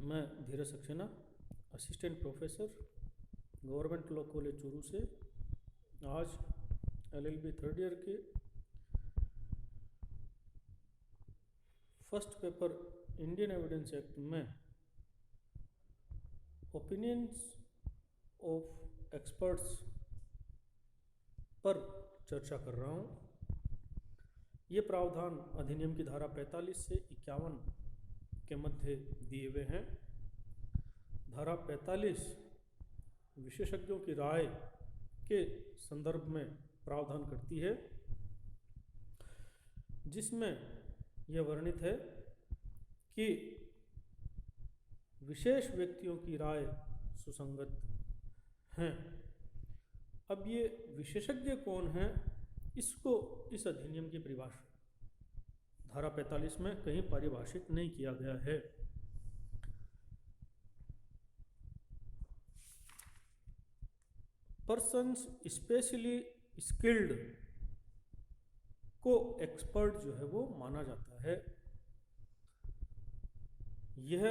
मैं Dheeraj Saxena, assistant professor, government law college Churu से आज LLB थर्ड ईयर के first paper Indian evidence act में ओपिनियंस ऑफ एक्सपर्ट्स पर चर्चा कर रहा हूँ। ये प्रावधान अधिनियम की धारा 45 से 51 के मध्य दिए हुए हैं। धारा 45 विशेषज्ञों की राय के संदर्भ में प्रावधान करती है, जिसमें यह वर्णित है कि विशेष व्यक्तियों की राय सुसंगत हैं। अब ये विशेषज्ञ कौन हैं, इसको इस अधिनियम की परिभाषा धारा 45 में कहीं परिभाषित नहीं किया गया है। पर्सन्स स्पेशली स्किल्ड को एक्सपर्ट जो है वो माना जाता है। यह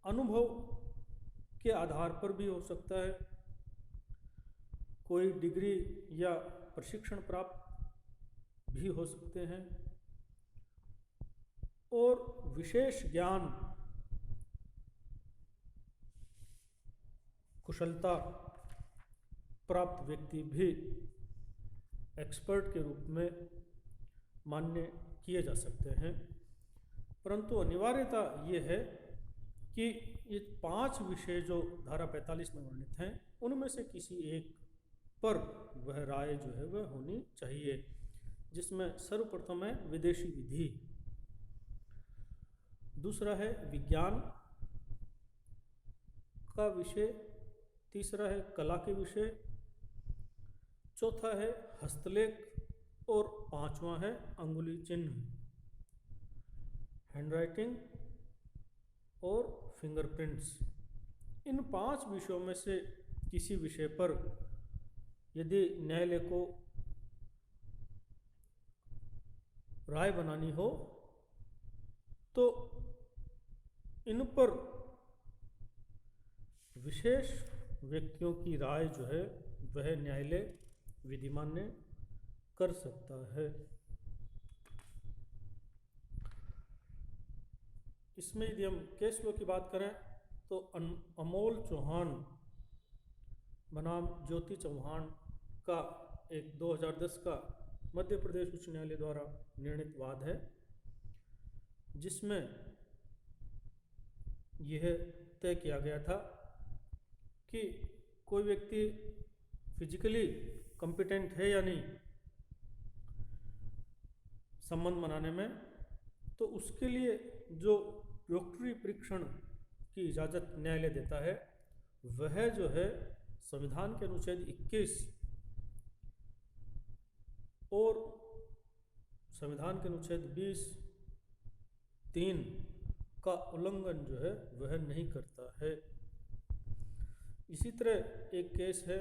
अनुभव के आधार पर भी हो सकता है, कोई डिग्री या प्रशिक्षण प्राप्त भी हो सकते हैं, और विशेष ज्ञान कुशलता प्राप्त व्यक्ति भी एक्सपर्ट के रूप में मान्य किए जा सकते हैं। परंतु अनिवार्यता ये है कि ये 5 विषय जो धारा 45 में वर्णित हैं, उनमें से किसी एक पर वह राय जो है वह होनी चाहिए, जिसमें सर्वप्रथम है विदेशी विधि, दूसरा है विज्ञान का विषय, तीसरा है कला के विषय, चौथा है हस्तलेख, और पांचवा है अंगुली चिन्ह, हैंडराइटिंग और फिंगरप्रिंट्स। इन 5 विषयों में से किसी विषय पर यदि न्यायालय को राय बनानी हो तो इन पर विशेष व्यक्तियों की राय जो है वह न्यायालय विधिमान्य कर सकता है। इसमें यदि हम केस लॉ की बात करें तो अमोल चौहान बनाम ज्योति चौहान का एक 2010 का मध्य प्रदेश उच्च न्यायालय द्वारा निर्णीत वाद है, जिसमें यह तय किया गया था कि कोई व्यक्ति फिजिकली कॉम्पिटेंट है या नहीं संबंध बनाने में, तो उसके लिए जो डॉक्टरी परीक्षण की इजाज़त न्यायालय देता है वह जो है संविधान के अनुच्छेद 21 और संविधान के अनुच्छेद 20(3) का उल्लंघन जो है वह नहीं करता है। इसी तरह एक केस है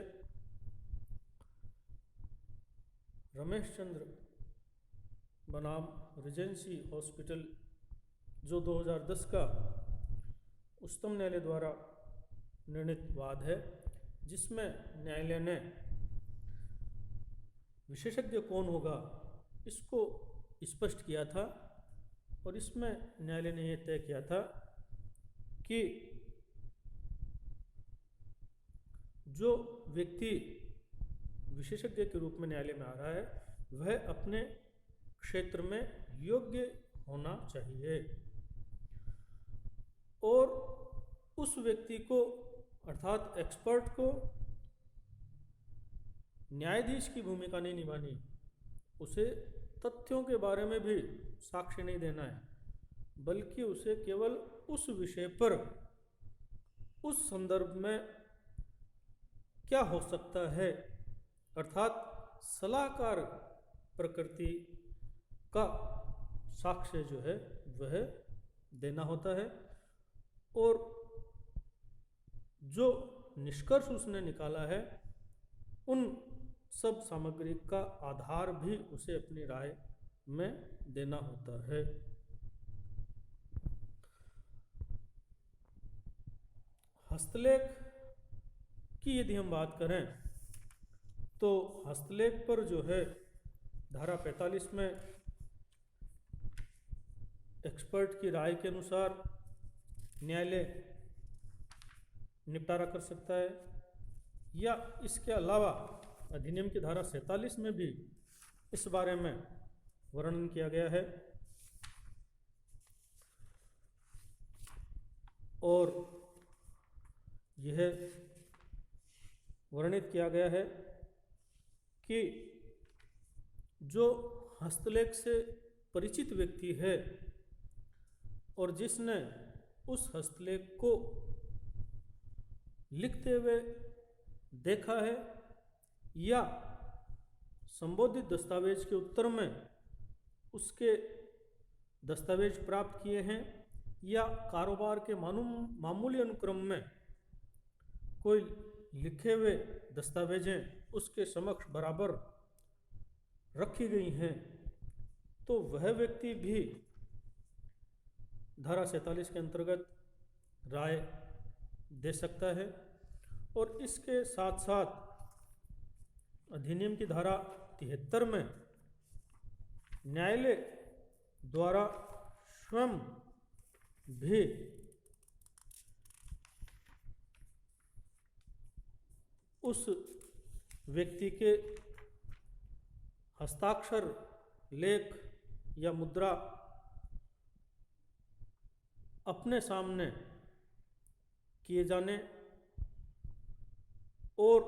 रमेश चंद्र बनाम रिजेंसी हॉस्पिटल, जो 2010 का उच्चतम न्यायालय द्वारा निर्णीत वाद है, जिसमें न्यायालय ने विशेषज्ञ कौन होगा इसको स्पष्ट किया था, और इसमें न्यायालय ने यह तय किया था कि जो व्यक्ति विशेषज्ञ के रूप में न्यायालय में आ रहा है वह अपने क्षेत्र में योग्य होना चाहिए, और उस व्यक्ति को अर्थात एक्सपर्ट को न्यायाधीश की भूमिका नहीं निभानी, उसे तथ्यों के बारे में भी साक्ष्य नहीं देना है, बल्कि उसे केवल उस विषय पर उस संदर्भ में क्या हो सकता है अर्थात सलाहकार प्रकृति का साक्ष्य जो है वह देना होता है, और जो निष्कर्ष उसने निकाला है उन सब सामग्री का आधार भी उसे अपनी राय में देना होता है। हस्तलेख की यदि हम बात करें तो हस्तलेख पर जो है धारा 45 में एक्सपर्ट की राय के अनुसार न्यायालय निपटारा कर सकता है, या इसके अलावा अधिनियम की धारा 47 में भी इस बारे में वर्णन किया गया है। और यह वर्णित किया गया है कि जो हस्तलेख से परिचित व्यक्ति है और जिसने उस हस्तलेख को लिखते हुए देखा है या संबोधित दस्तावेज के उत्तर में उसके दस्तावेज प्राप्त किए हैं, या कारोबार के मामूली अनुक्रम में कोई लिखे हुए दस्तावेजें उसके समक्ष बराबर रखी गई हैं, तो वह व्यक्ति भी धारा 47 के अंतर्गत राय दे सकता है। और इसके साथ साथ अधिनियम की धारा 73 में न्यायालय द्वारा स्वयं भी उस व्यक्ति के हस्ताक्षर, लेख या मुद्रा अपने सामने किए जाने और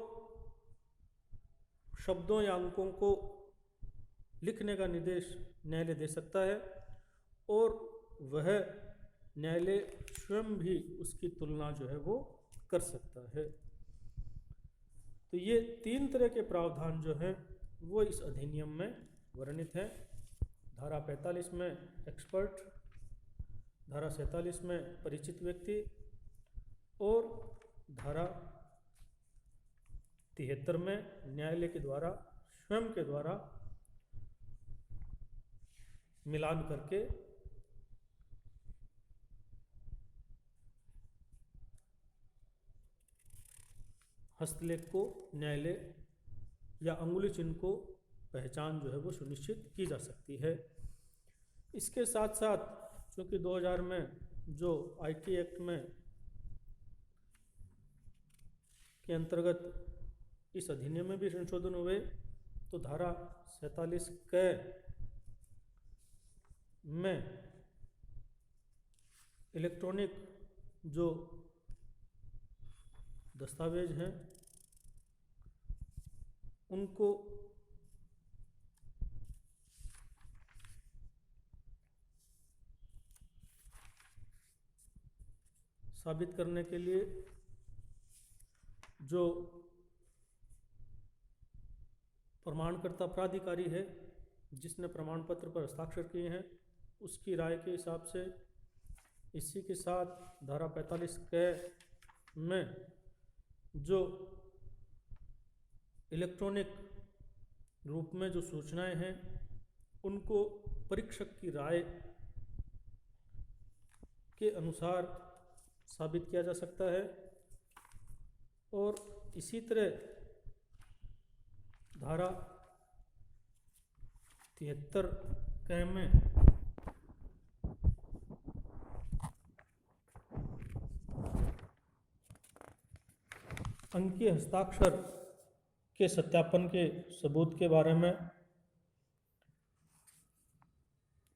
शब्दों या अंकों को लिखने का निर्देश न्यायालय दे सकता है, और वह न्यायालय स्वयं भी उसकी तुलना जो है वो कर सकता है। तो ये 3 तरह के प्रावधान जो हैं वो इस अधिनियम में वर्णित हैं। धारा 45 में एक्सपर्ट, धारा 47 में परिचित व्यक्ति और धारा 73 में न्यायालय के द्वारा स्वयं के द्वारा मिलान करके हस्तलेख को न्यायालय या अंगुली चिन्ह को पहचान जो है वो सुनिश्चित की जा सकती है। इसके साथ साथ चूँकि 2000 में जो आईटी एक्ट में के अंतर्गत इस अधिनियम में भी संशोधन हुए, तो धारा 47 क में इलेक्ट्रॉनिक जो दस्तावेज हैं उनको साबित करने के लिए जो प्रमाणकर्ता प्राधिकारी है जिसने प्रमाण पत्र पर हस्ताक्षर किए हैं उसकी राय के हिसाब से, इसी के साथ धारा 45 क में जो इलेक्ट्रॉनिक रूप में जो सूचनाएं हैं उनको परीक्षक की राय के अनुसार साबित किया जा सकता है। और इसी तरह धारा 73 क में अंकीय हस्ताक्षर के सत्यापन के सबूत के बारे में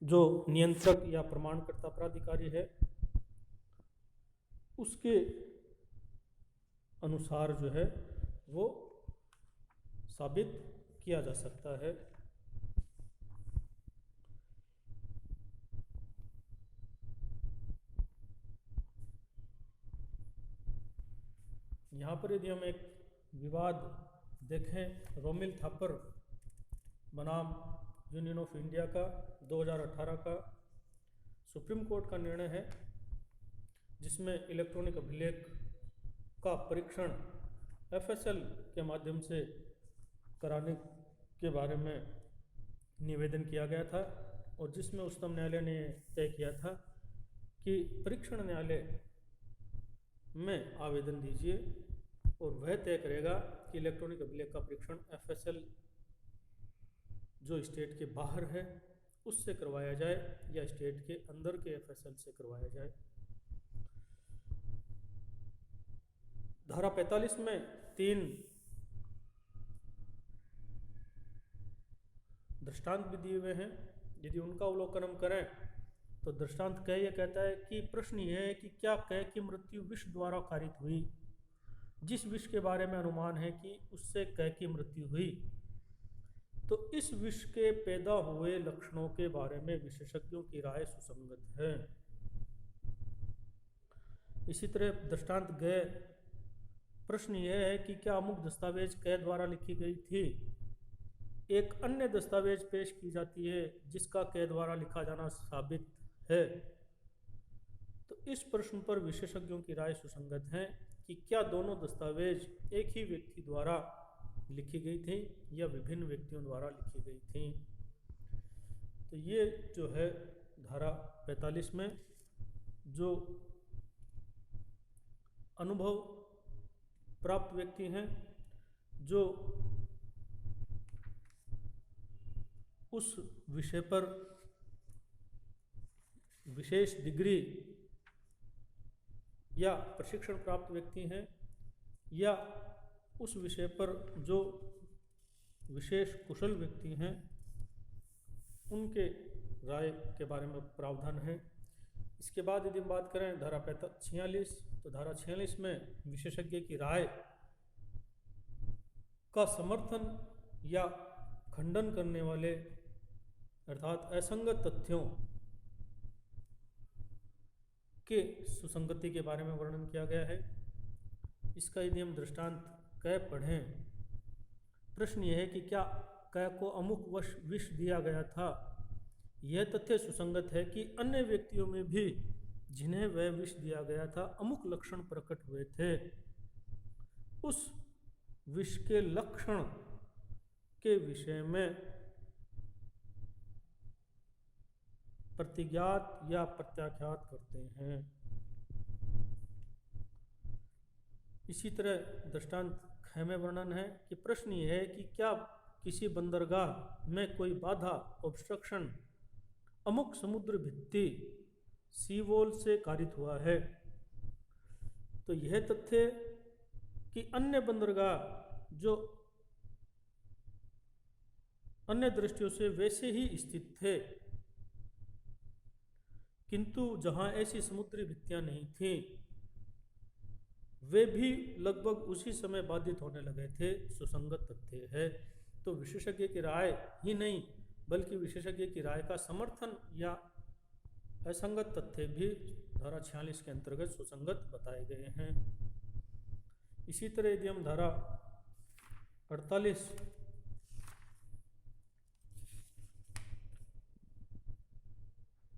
जो नियंत्रक या प्रमाणकर्ता प्राधिकारी है उसके अनुसार जो है वो साबित किया जा सकता है। यहाँ पर यदि हम एक विवाद देखें, रोमिल थापर बनाम यूनियन ऑफ इंडिया का 2018 का सुप्रीम कोर्ट का निर्णय है जिसमें इलेक्ट्रॉनिक अभिलेख का परीक्षण एफएसएल के माध्यम से कराने के बारे में निवेदन किया गया था, और जिसमें उच्चतम न्यायालय ने तय किया था कि परीक्षण न्यायालय में आवेदन दीजिए और वह तय करेगा कि इलेक्ट्रॉनिक अभिलेख का परीक्षण FSL जो स्टेट के बाहर है उससे करवाया जाए या स्टेट के अंदर के FSL से करवाया जाए। धारा 45 में 3 दृष्टांत भी दिए हुए हैं। यदि उनका अवलोकन हम करें तो दृष्टांत क यह कहता है कि प्रश्न यह है कि क्या क की मृत्यु विष द्वारा कारित हुई, जिस विष के बारे में अनुमान है कि उससे क की मृत्यु हुई, तो इस विष के पैदा हुए लक्षणों के बारे में विशेषज्ञों की राय सुसंगत है। इसी तरह दृष्टांत ग प्रश्न यह है कि क्या अमुक दस्तावेज क द्वारा लिखी गई थी, एक अन्य दस्तावेज पेश की जाती है जिसका क द्वारा लिखा जाना साबित है, तो इस प्रश्न पर विशेषज्ञों की राय सुसंगत है कि क्या दोनों दस्तावेज एक ही व्यक्ति द्वारा लिखी गई थी या विभिन्न व्यक्तियों द्वारा लिखी गई थी। तो ये जो है धारा 45 में जो अनुभव प्राप्त व्यक्ति हैं, जो उस विषय पर विशेष डिग्री या प्रशिक्षण प्राप्त व्यक्ति हैं, या उस विषय पर जो विशेष कुशल व्यक्ति हैं, उनके राय के बारे में प्रावधान है। इसके बाद यदि हम बात करें धारा 46, तो धारा 46 में विशेषज्ञ की राय का समर्थन या खंडन करने वाले अर्थात असंगत तथ्यों के सुसंगति के बारे में वर्णन किया गया है। इसका यदि हम दृष्टांत क पढ़ें, प्रश्न यह है कि क्या क को अमुक विष दिया गया था, यह तथ्य सुसंगत है कि अन्य व्यक्तियों में भी जिन्हें वह विष दिया गया था अमुक लक्षण प्रकट हुए थे, उस विष के लक्षण के विषय में प्रतिज्ञात या प्रत्याख्यात करते हैं। इसी तरह दृष्टांत ख में वर्णन है कि प्रश्न यह है कि क्या किसी बंदरगाह में कोई बाधा ऑब्स्ट्रक्शन अमुक समुद्र भित्ति सी वॉल से कारित हुआ है, तो यह तथ्य कि अन्य बंदरगाह जो अन्य दृष्टियों से वैसे ही स्थित थे, किंतु जहां ऐसी समुद्री भित्तियां नहीं थी, वे भी लगभग उसी समय बाधित होने लगे थे, सुसंगत तथ्य है। तो विशेषज्ञ की राय ही नहीं बल्कि विशेषज्ञ की राय का समर्थन या असंगत तथ्य भी धारा 46 के अंतर्गत सुसंगत बताए गए हैं। इसी तरह यदि हम धारा 48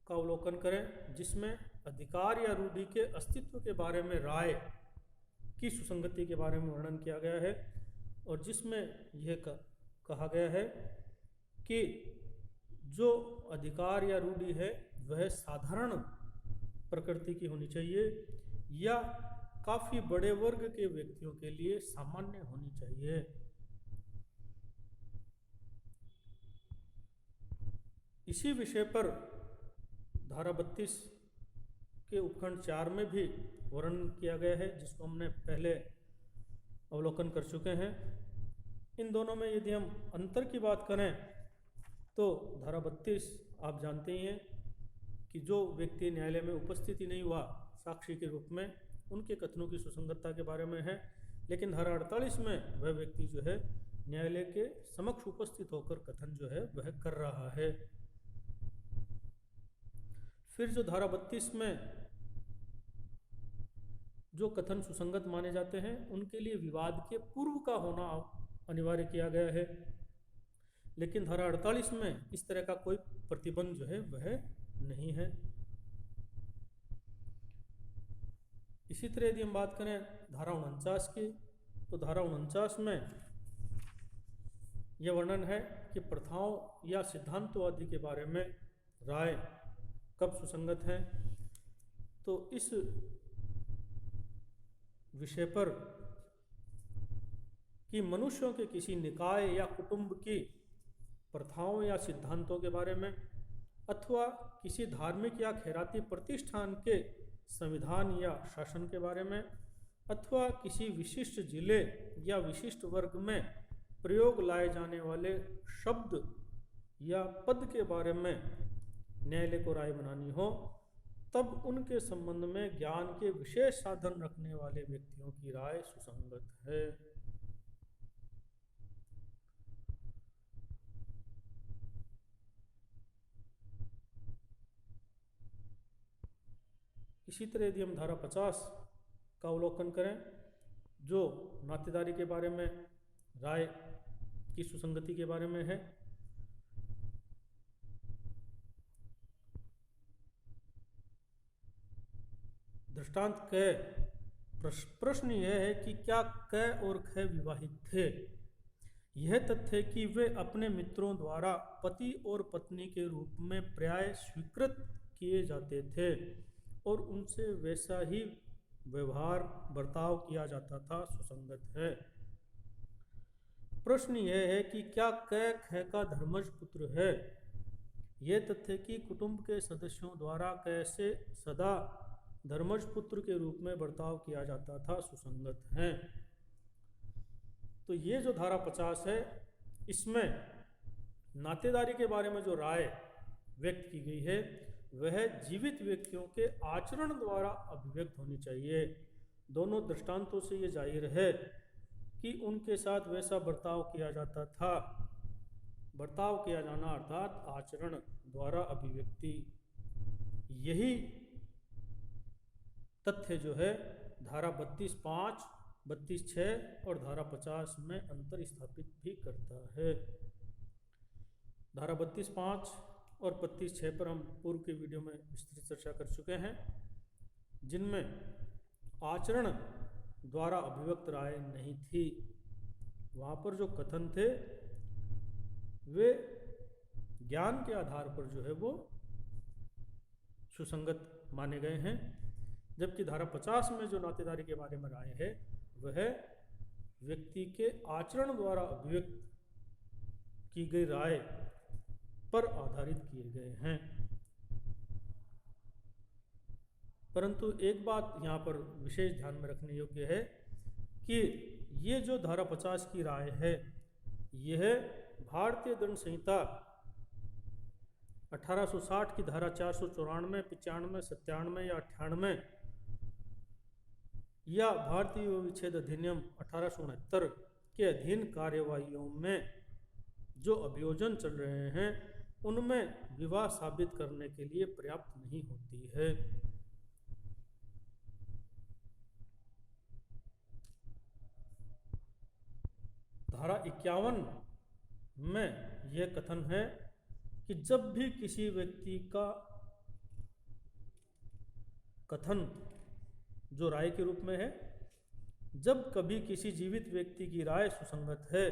का अवलोकन करें, जिसमें अधिकार या रूढ़ि के अस्तित्व के बारे में राय की सुसंगति के बारे में वर्णन किया गया है, और जिसमें यह कहा गया है कि जो अधिकार या रूढ़ि है वह साधारण प्रकृति की होनी चाहिए या काफी बड़े वर्ग के व्यक्तियों के लिए सामान्य होनी चाहिए। इसी विषय पर धारा 32 के उपखंड 4 में भी वर्णन किया गया है, जिसको हमने पहले अवलोकन कर चुके हैं। इन दोनों में यदि हम अंतर की बात करें तो धारा 32 आप जानते ही हैं कि जो व्यक्ति न्यायालय में उपस्थित ही नहीं हुआ साक्षी के रूप में, उनके कथनों की सुसंगतता के बारे में है, लेकिन धारा 48 में वह व्यक्ति जो है न्यायालय के समक्ष उपस्थित होकर कथन जो है वह कर रहा है। फिर जो धारा 32 में जो कथन सुसंगत माने जाते हैं उनके लिए विवाद के पूर्व का होना अनिवार्य किया गया है, लेकिन धारा 48 में इस तरह का कोई प्रतिबंध जो है वह नहीं है। इसी तरह यदि हम बात करें धारा 49 की, तो धारा 49 में यह वर्णन है कि प्रथाओं या सिद्धांतवादी के बारे में राय कब सुसंगत है। तो इस विषय पर कि मनुष्यों के किसी निकाय या कुटुंब की प्रथाओं या सिद्धांतों के बारे में, अथवा किसी धार्मिक या खैराती प्रतिष्ठान के संविधान या शासन के बारे में, अथवा किसी विशिष्ट जिले या विशिष्ट वर्ग में प्रयोग लाए जाने वाले शब्द या पद के बारे में न्यायालय को राय बनानी हो, तब उनके संबंध में ज्ञान के विशेष साधन रखने वाले व्यक्तियों की राय सुसंगत है। इसी तरह यदि हम धारा 50 का अवलोकन करें, जो नातेदारी के बारे में राय की सुसंगति के बारे में है, दृष्टांत क प्रश्न यह है कि क्या क और ख विवाहित थे। यह तथ्य कि वे अपने मित्रों द्वारा पति और पत्नी के रूप में प्राय स्वीकृत किए जाते थे और उनसे वैसा ही व्यवहार बर्ताव किया जाता था, सुसंगत है। प्रश्न यह है कि क्या क ख का धर्मज पुत्र है। यह तथ्य कि कुटुंब के सदस्यों द्वारा कैसे सदा धर्मज पुत्र के रूप में बर्ताव किया जाता था, सुसंगत है। तो ये जो धारा 50 है, इसमें नातेदारी के बारे में जो राय व्यक्त की गई है वह जीवित व्यक्तियों के आचरण द्वारा अभिव्यक्त होनी चाहिए। दोनों दृष्टांतों से ये जाहिर है कि उनके साथ वैसा बर्ताव किया जाता था। बर्ताव किया जाना अर्थात आचरण द्वारा अभिव्यक्ति, यही तथ्य जो है धारा 32.5, 32.6 और धारा 50 में अंतर स्थापित भी करता है। धारा 32.5 और 32.6 पर हम पूर्व के वीडियो में विस्तृत चर्चा कर चुके हैं, जिनमें आचरण द्वारा अभिव्यक्त राय नहीं थी। वहाँ पर जो कथन थे वे ज्ञान के आधार पर जो है वो सुसंगत माने गए हैं, जबकि धारा 50 में जो नातेदारी के बारे में राय है वह व्यक्ति के आचरण द्वारा अभिव्यक्त की गई राय पर आधारित किए गए हैं। परंतु एक बात यहाँ पर विशेष ध्यान में रखने योग्य है कि ये जो धारा 50 की राय है, यह भारतीय दंड संहिता 1860 की धारा 494, 95, 97 या 98 या भारतीय विच्छेद अधिनियम 1869 के अधीन कार्यवाहियों में जो अभियोजन चल रहे हैं उनमें विवाह साबित करने के लिए पर्याप्त नहीं होती है। धारा 51 में यह कथन है कि जब भी किसी व्यक्ति का कथन जो राय के रूप में है, जब कभी किसी जीवित व्यक्ति की राय सुसंगत है,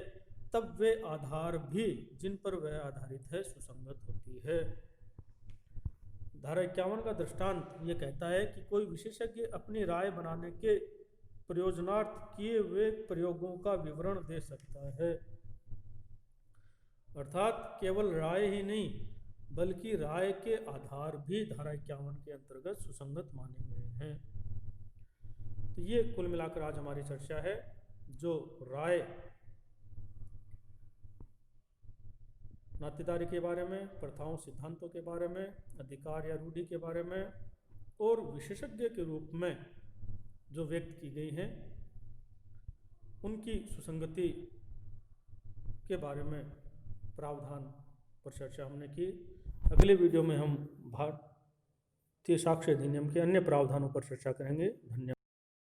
तब वे आधार भी जिन पर वह आधारित है सुसंगत होती है। धारा 51 का दृष्टांत ये कहता है कि कोई विशेषज्ञ अपनी राय बनाने के प्रयोजनार्थ किए हुए प्रयोगों का विवरण दे सकता है। अर्थात केवल राय ही नहीं बल्कि राय के आधार भी धारा 51 के अंतर्गत सुसंगत माने गए हैं। तो ये कुल मिलाकर आज हमारी चर्चा है, जो राय नातेदारी के बारे में, प्रथाओं सिद्धांतों के बारे में, अधिकार या रूढ़ि के बारे में और विशेषज्ञ के रूप में जो व्यक्त की गई हैं उनकी सुसंगति के बारे में प्रावधान पर चर्चा हमने की। अगले वीडियो में हम भारतीय साक्ष्य अधिनियम के अन्य प्रावधानों पर चर्चा करेंगे। धन्यवाद।